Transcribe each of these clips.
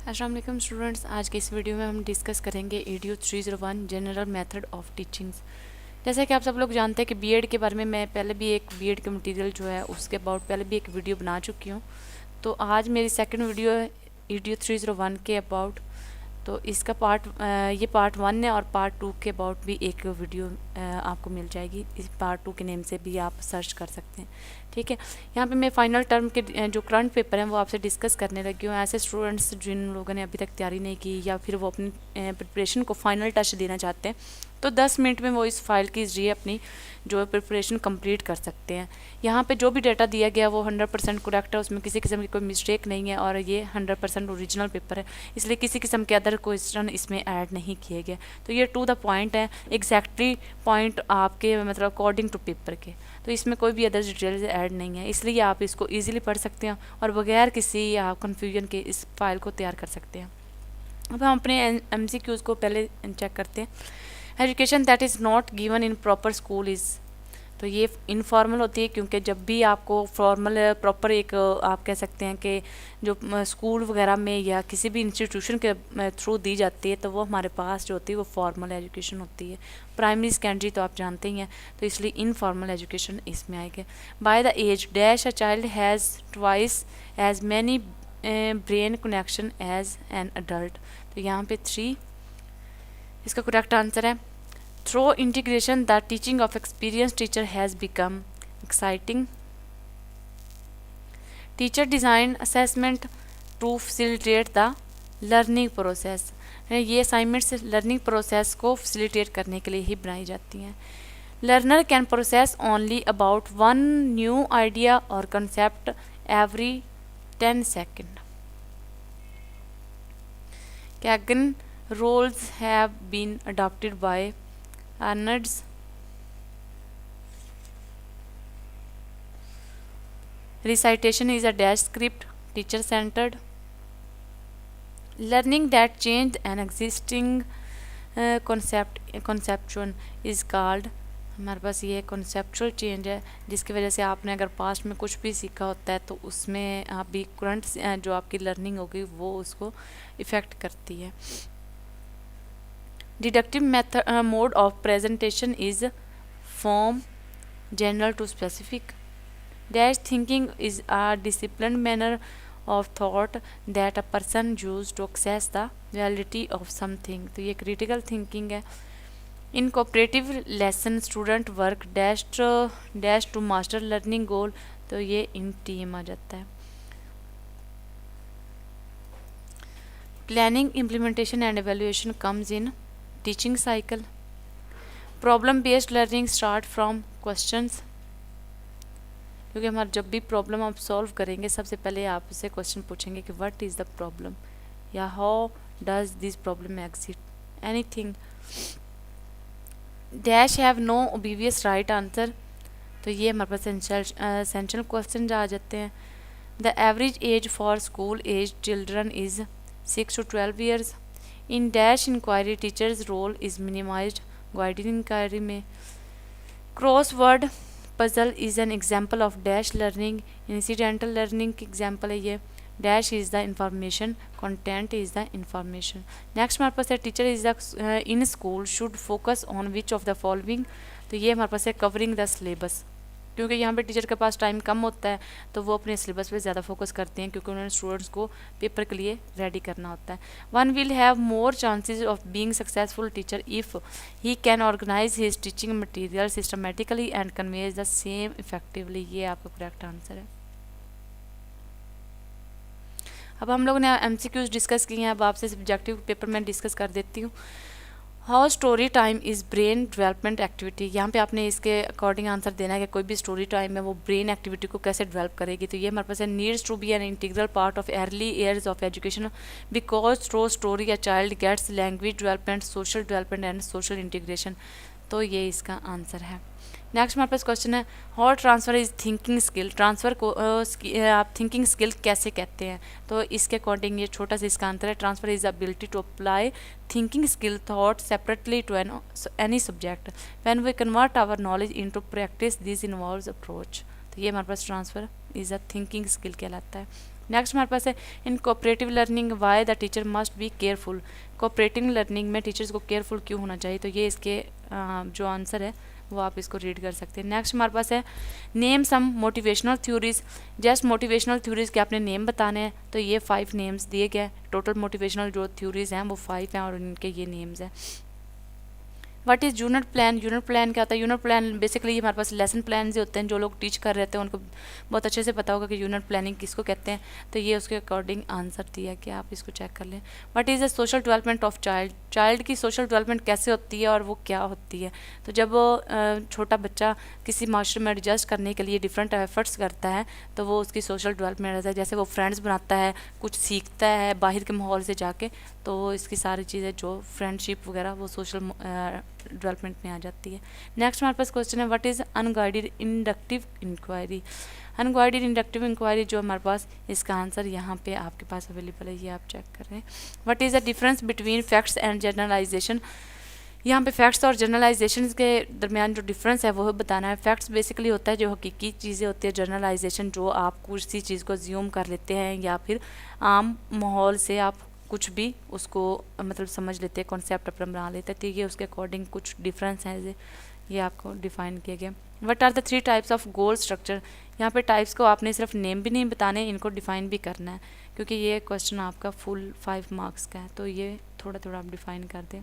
अस्सलाम वालेकुम स्टूडेंट्स। आज के इस वीडियो में हम डिस्कस करेंगे EDU 301 general method of teachings. जैसे कि आप सब लोग जानते हैं कि बीएड के बारे में मैं पहले भी एक बीएड के मटेरियल जो है उसके अबाउट पहले भी एक वीडियो बना चुकी हूँ। तो आज मेरी सेकंड वीडियो है EDU 301 के अबाउट। तो इसका ये पार्ट 1 है और पार्ट 2 के अबाउट भी एक वीडियो आपको मिल जाएगी। इस पार्ट 2 के नेम से भी आप सर्च कर सकते हैं। ठीक है, यहाँ पे मैं फाइनल टर्म के जो करंट पेपर हैं वो आपसे डिस्कस करने लगी हूँ। ऐसे स्टूडेंट्स जिन लोगों ने अभी तक तैयारी नहीं की या फिर वो अपनी प्रिपरेशन को फाइनल टच देना चाहते हैं तो 10 मिनट में वो इस फाइल के जरिए अपनी जो प्रिपरेशन कंप्लीट कर सकते हैं। यहाँ पे जो भी डाटा दिया गया वो 100% करेक्ट है, उसमें किसी किस्म की कोई मिस्टेक नहीं है और ये 100% ओरिजिनल पेपर है, इसलिए किसी किस्म के अदर क्वेश्चन इसमें ऐड नहीं किए गए। तो ये टू द पॉइंट है, एग्जैक्टली पॉइंट आपके मतलब अकॉर्डिंग टू पेपर के। तो इसमें कोई भी अदर डिटेल्स ऐड नहीं है, इसलिए आप इसको ईजिली पढ़ सकते हैं और बगैर किसी कन्फ्यूजन के इस फाइल को तैयार कर सकते हैं। अब हम अपने MCQs को पहले चेक करते हैं। Education that is not given in proper school is, तो ये इनफॉर्मल होती है क्योंकि जब भी आपको फॉर्मल प्रॉपर एक आप कह सकते हैं कि जो स्कूल वगैरह में या किसी भी इंस्टीट्यूशन के थ्रू दी जाती है तो वो हमारे पास जो होती है वो फॉर्मल एजुकेशन होती है। प्राइमरी सेकेंडरी तो आप जानते ही हैं, तो इसलिए इनफॉर्मल एजुकेशन इसमें आएगी। By the age dash a child has twice as many brain connection as an adult, तो यहाँ पे 3 इसका करेक्ट आंसर है। Through integration the teaching of experience teacher has become exciting. Teacher design assessment to facilitate the learning process, ये assignments learning process को facilitate करने के लिए ही बनाई जाती हैं। Learner can process only about 1 new idea और concept every 10 second. कैगन roles have been adopted by Arnolds. Recitation is a dash script, teacher centered. Learning that changed an existing conceptual is called, हमारे पास ये conceptual change है जिसकी वजह से आपने अगर past में कुछ भी सीखा होता है तो उसमें आप भी करंट जो आपकी लर्निंग होगी वो उसको इफ़ेक्ट करती है। Deductive mode of presentation is from general to specific. Dash thinking is a disciplined manner of thought that a person uses to access the reality of something, तो ये critical thinking है। In cooperative lesson student work dash to master learning goal, तो ये in team आ जाता है। Planning, implementation and evaluation comes in teaching cycle. Problem based learning start from questions, क्योंकि हमारा जब भी प्रॉब्लम आप सॉल्व करेंगे सबसे पहले आप उससे क्वेश्चन पूछेंगे कि व्हाट इज़ द प्रॉब्लम या how does this problem exist, anything. Dash have no obvious right answer, तो ये हमारे पास एसेंशियल क्वेश्चन आ जाते हैं। The average age for school age children is 6 to 12 years. In dash inquiry teacher's role is minimised, guided inquiry में। Crossword puzzle is an example of dash learning, incidental learning की example है ये। Dash is the information, content is the information. Next हमारे पास है teacher is the in school should focus on which of the following, तो ये हमारे पास है कवरिंग द सिलेबस, क्योंकि यहाँ पे टीचर के पास टाइम कम होता है तो वो अपने सिलेबस पे ज़्यादा फोकस करते हैं क्योंकि उन्होंने स्टूडेंट्स को पेपर के लिए रेडी करना होता है। One will have more chances of being successful teacher if he can organise his teaching material systematically and conveys the same effectively, ये आपका करेक्ट आंसर है। अब हम लोगों ने MCQs डिस्कस किए हैं, अब आपसे सब्जेक्टिव पेपर में डिस्कस कर देती हूँ। How story time is brain development activity, यहाँ पे आपने इसके अकॉर्डिंग आंसर देना है कि कोई भी स्टोरी टाइम है वो ब्रेन एक्टिविटी को कैसे डेवलप करेगी। तो ये हमारे पास है needs to be an integral part of early years of education because through story a child gets language development, social development and social integration, तो ये इसका आंसर है। नेक्स्ट हमारे पास क्वेश्चन है how transfer is thinking skill, transfer को आप thinking skill कैसे कहते हैं, तो इसके अकॉर्डिंग ये छोटा सा इसका आंसर है। Transfer is ability to apply thinking skill thought separately to any subject when we convert our knowledge into practice this involves approach, तो ये हमारे पास transfer is a thinking skill कहलाता है। नेक्स्ट हमारे पास है in cooperative learning why the teacher must be careful. Cooperative learning में टीचर्स को केयरफुल क्यों होना चाहिए, तो ये इसके जो आंसर है वो आप इसको रीड कर सकते हैं। नेक्स्ट हमारे पास है name some motivational theories. Just motivational theories के आपने नेम बताने हैं, तो ये 5 नेम्स दिए गए। टोटल मोटिवेशनल जो थ्योरीज हैं वो 5 हैं और इनके ये नेम्स हैं। What is unit plan. Unit plan क्या होता है? यूनिट प्लान बेसिकली हमारे पास लेसन प्लान जो होते हैं, जो लोग टीच कर रहे होते हैं उनको बहुत अच्छे से पता होगा कि यूनिट प्लानिंग किसको कहते हैं, तो ये उसके अकॉर्डिंग आंसर दिया कि आप इसको चेक कर लें। What is the social development of child. Child की सोशल डेवलपमेंट कैसे होती है और वो क्या होती है, तो जब वो छोटा बच्चा किसी मास्टर में एडजस्ट करने के लिए डिफरेंट एफर्ट्स करता है तो वो उसकी सोशल डेवलपमेंट रहता है। जैसे वो फ्रेंड्स बनाता है, कुछ सीखता है बाहर के माहौल से जाके, तो वो इसकी सारी चीज़ें जो फ्रेंडशिप वगैरह वो सोशल डेवलपमेंट में आ जाती है। नेक्स्ट हमारे पास क्वेश्चन है what is unguided inductive inquiry. Unguided inductive inquiry जो हमारे पास, इसका आंसर यहाँ पे आपके पास अवेलेबल है, ये आप चेक कर रहे हैं। What is the difference between facts and generalisation. यहाँ पे फैक्ट्स और जनरलाइजेशन के दरमियान जो डिफरेंस है वो बताना है। फैक्ट्स बेसिकली होता है जो हकीकी चीज़ें होती है, जनरलाइजेशन जो आप किसी चीज़ को ज्यूम कर लेते हैं या फिर आम माहौल से आप कुछ भी उसको मतलब समझ लेते हैं, कॉन्सेप्ट अपना बना लेते हैं, तो ये उसके अकॉर्डिंग कुछ डिफरेंस हैं ये आपको डिफाइन किए गए। What are the 3 types of goal structure. यहाँ पे टाइप्स को आपने सिर्फ नेम भी नहीं बताने, इनको डिफाइन भी करना है, क्योंकि ये क्वेश्चन आपका फुल 5 मार्क्स का है, तो ये थोड़ा थोड़ा आप डिफाइन कर दें।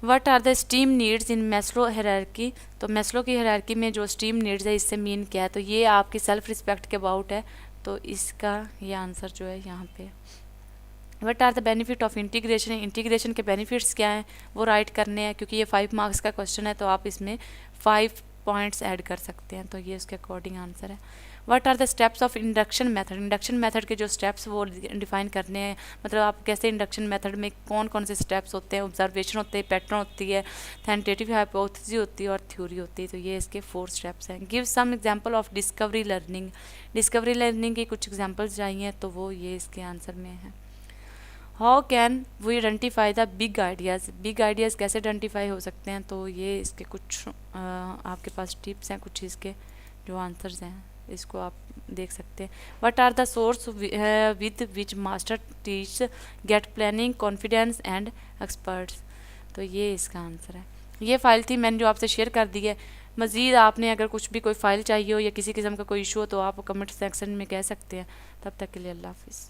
What are the esteem needs in Maslow hierarchy. तो मैस्लो की हायरार्की में जो स्टीम नीड्स है इससे मीन क्या है, तो ये आपकी सेल्फ रिस्पेक्ट के अबाउट है, तो इसका ये आंसर जो है यहाँ पे। What are the benefit of integration. Integration के बेनिफिट्स क्या हैं वो राइट करने हैं, क्योंकि ये 5 मार्क्स का क्वेश्चन है तो आप इसमें 5 पॉइंट्स ऐड कर सकते हैं, तो ये उसके अकॉर्डिंग आंसर है। What are the steps of induction method. Induction method के जो स्टेप्स वो डिफाइन करने हैं, मतलब आप कैसे इंडक्शन मेथड में कौन कौन से स्टेप्स होते हैं, ऑब्जर्वेशन होते हैं, पैटर्न होती है, थेंटेटिव हाइपोथेसिस होती है और थ्योरी होती है, तो ये इसके 4 स्टेप्स हैं। Give some example of discovery learning. Discovery learning की कुछ एग्जांपल्स चाहिए, तो वो ये इसके आंसर में है। How can we identify the big ideas. Big ideas कैसे आइडेंटिफाई हो सकते हैं, तो ये इसके कुछ आपके पास टिप्स हैं, कुछ इसके जो आंसर्स हैं इसको आप देख सकते हैं। What are the source with which master teach get planning confidence and experts, तो ये इसका आंसर है। ये फ़ाइल थी मैंने जो आपसे शेयर कर दी है। मज़ीद आपने अगर कुछ भी कोई फ़ाइल चाहिए हो या किसी किस्म का कोई इशू हो तो आप कमेंट सेक्शन में कह सकते हैं। तब तक के लिए अल्लाह हाफिज़।